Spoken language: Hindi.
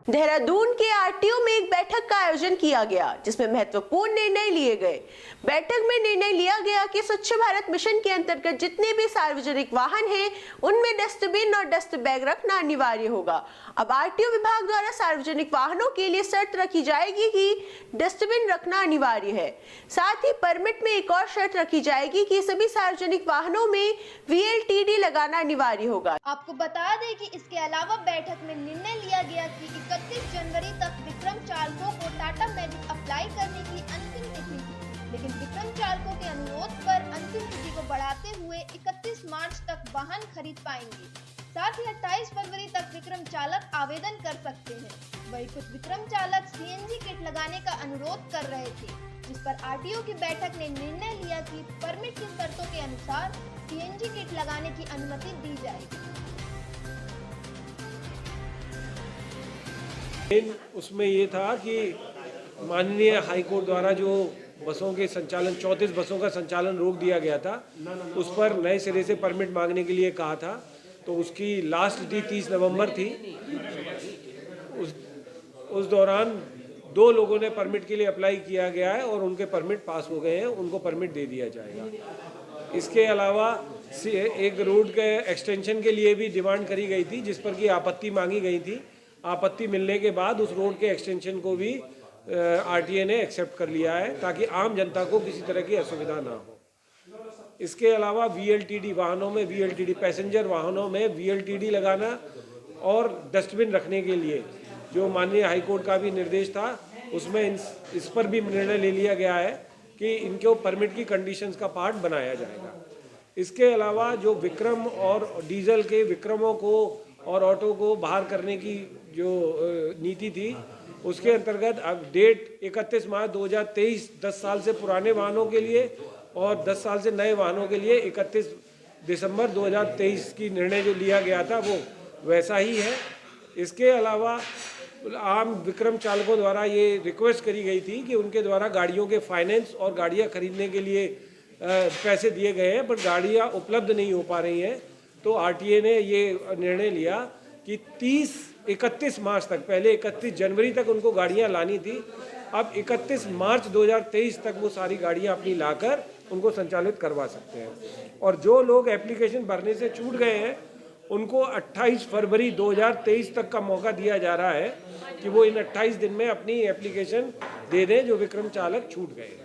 देहरादून के आरटीओ में एक बैठक का आयोजन किया गया जिसमें महत्वपूर्ण निर्णय लिए गए। बैठक में निर्णय लिया गया कि स्वच्छ भारत मिशन के अंतर्गत जितने भी सार्वजनिक वाहन हैं उनमें डस्टबिन और डस्ट बैग रखना अनिवार्य होगा। अब आरटीओ विभाग द्वारा सार्वजनिक वाहनों के लिए शर्त रखी जाएगी कि डस्टबिन रखना अनिवार्य है। साथ ही परमिट में एक और शर्त रखी जाएगी कि सभी सार्वजनिक वाहनों में VLTD लगाना अनिवार्य होगा। आपको बता दें कि इसके अलावा बैठक में निर्णय लिया गया कि 31 जनवरी तक विक्रम चालकों को टाटा मैजिक अप्लाई करने की अंतिम तिथि थी, लेकिन विक्रम चालकों के अनुरोध पर अंतिम तिथि को बढ़ाते हुए 31 मार्च तक वाहन खरीद पाएंगे। साथ ही 28 फरवरी तक विक्रम चालक आवेदन कर सकते हैं। वहीं कुछ विक्रम चालक CNG किट लगाने का अनुरोध कर रहे थे, जिस पर आरटीओ की बैठक ने निर्णय लिया कि परमिट की शर्तों के अनुसार CNG किट लगाने की अनुमति दी जाएगी। उसमें ये था कि माननीय हाईकोर्ट द्वारा जो बसों के संचालन 34 बसों का संचालन रोक दिया गया था, उस पर नए सिरे से परमिट मांगने के लिए कहा था, तो उसकी लास्ट डेट 30 नवंबर थी। उस दौरान 2 लोगों ने परमिट के लिए अप्लाई किया गया है और उनके परमिट पास हो गए हैं, उनको परमिट दे दिया जाएगा। इसके अलावा एक रोड के एक्सटेंशन के लिए भी डिमांड करी गई थी, जिस पर कि आपत्ति मांगी गई थी। आपत्ति मिलने के बाद उस रोड के एक्सटेंशन को भी RTA ने एक्सेप्ट कर लिया है, ताकि आम जनता को किसी तरह की असुविधा ना हो। इसके अलावा VLTD वाहनों में VLTD पैसेंजर वाहनों में VLTD लगाना और डस्टबिन रखने के लिए जो माननीय हाईकोर्ट का भी निर्देश था, उसमें इस पर भी निर्णय ले लिया गया है कि इनको परमिट की कंडीशंस का पार्ट बनाया जाएगा। इसके अलावा जो विक्रम और डीजल के विक्रमों को और ऑटो को बाहर करने की जो नीति थी, उसके अंतर्गत अब डेट 31 मार्च 2023 10 साल से पुराने वाहनों के लिए और 10 साल से नए वाहनों के लिए 31 दिसंबर 2023 की निर्णय जो लिया गया था वो वैसा ही है। इसके अलावा आम विक्रम चालकों द्वारा ये रिक्वेस्ट करी गई थी कि उनके द्वारा गाड़ियों के फाइनेंस और गाड़ियाँ खरीदने के लिए पैसे दिए गए हैं, पर गाड़ियाँ उपलब्ध नहीं हो पा रही हैं। तो RTA ने ये निर्णय लिया कि 31 मार्च तक, पहले 31 जनवरी तक उनको गाड़ियां लानी थी, अब 31 मार्च 2023 तक वो सारी गाड़ियां अपनी लाकर उनको संचालित करवा सकते हैं। और जो लोग एप्लीकेशन भरने से छूट गए हैं उनको 28 फरवरी 2023 तक का मौका दिया जा रहा है कि वो इन 28 दिन में अपनी एप्लीकेशन दे दें, जो विक्रम चालक छूट गए हैं।